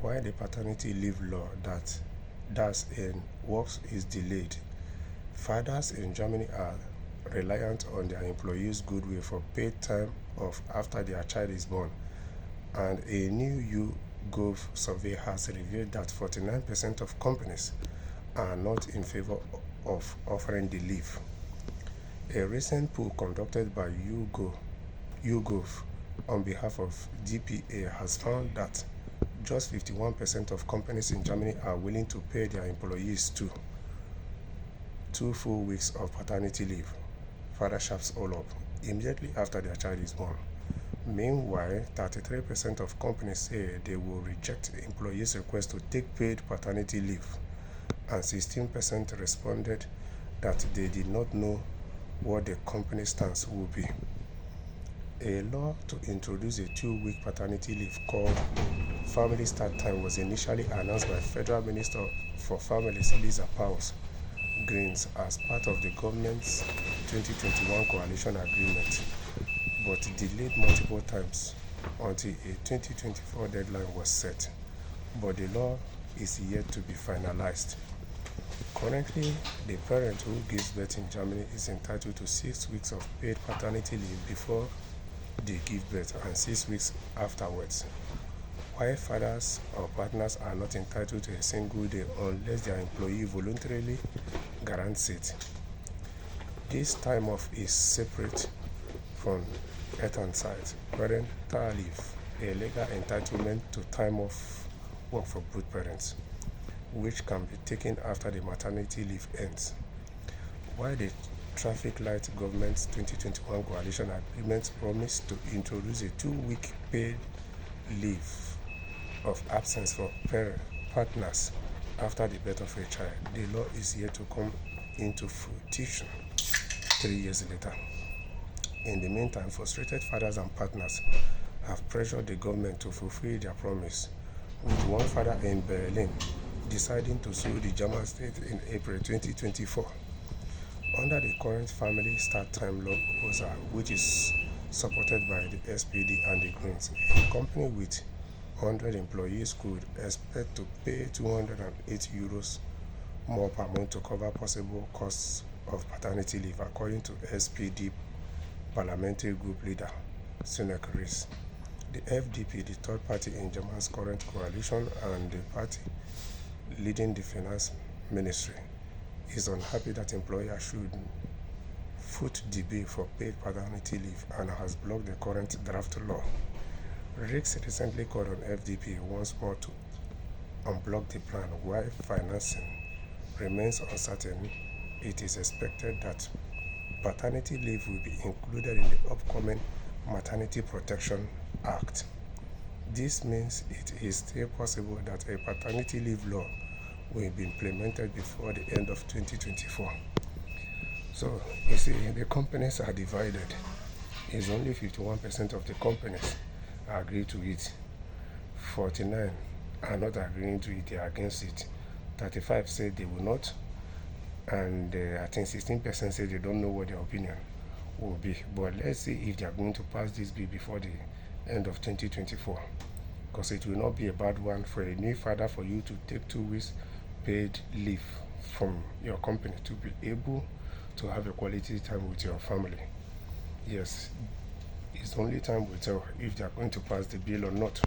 While the paternity leave law that's in works is delayed, fathers in Germany are reliant on their employees' goodwill for paid time off after their child is born, and a new YouGov survey has revealed that 49% of companies are not in favor of offering the leave. A recent poll conducted by YouGov on behalf of DPA has found that just 51% of companies in Germany are willing to pay their employees two full weeks of paternity leave, father sharps all up, immediately after their child is born. Meanwhile, 33% of companies say they will reject employees' requests to take paid paternity leave, and 16% responded that they did not know what the company stance would be. A law to introduce a 2-week paternity leave called Family Start Time was initially announced by Federal Minister for Families Lisa Paus Greens as part of the government's 2021 coalition agreement, but delayed multiple times until a 2024 deadline was set. But the law is yet to be finalized. Currently, the parent who gives birth in Germany is entitled to 6 weeks of paid paternity leave before they give birth and 6 weeks afterwards, while fathers or partners are not entitled to a single day unless their employee voluntarily grants it. This time off is separate from parental leave, a legal entitlement to time off work for both parents, which can be taken after the maternity leave ends. While the traffic light government's 2021 coalition agreement promised to introduce a 2-week paid leave of absence for partners after the birth of a child, the law is yet to come into fruition 3 years later. In the meantime, frustrated fathers and partners have pressured the government to fulfill their promise, with one father in Berlin deciding to sue the German state in April 2024. Under the current Family Start Time law proposal, which is supported by the SPD and the Greens, a company with 100 employees could expect to pay €208 more per month to cover possible costs of paternity leave, according to SPD parliamentary group leader Sunak Rees. The FDP, the third party in Germany's current coalition and the party leading the finance ministry, is unhappy that employers should foot the bill for paid paternity leave and has blocked the current draft law. Rees recently called on FDP once more to unblock the plan. While financing remains uncertain, it is expected that paternity leave will be included in the upcoming Maternity Protection Act. This means it is still possible that a paternity leave law will be implemented before the end of 2024. So, you see, the companies are divided. It's only 51% of the companies agree to it. 49 are not agreeing to it, they are against it. 35 say they will not, and I think 16% say they don't know what their opinion will be. But let's see if they are going to pass this bill before the end of 2024, because it will not be a bad one for a new father for you to take 2 weeks paid leave from your company to be able to have a quality time with your family. Yes, it's only time will tell if they are going to pass the bill or not.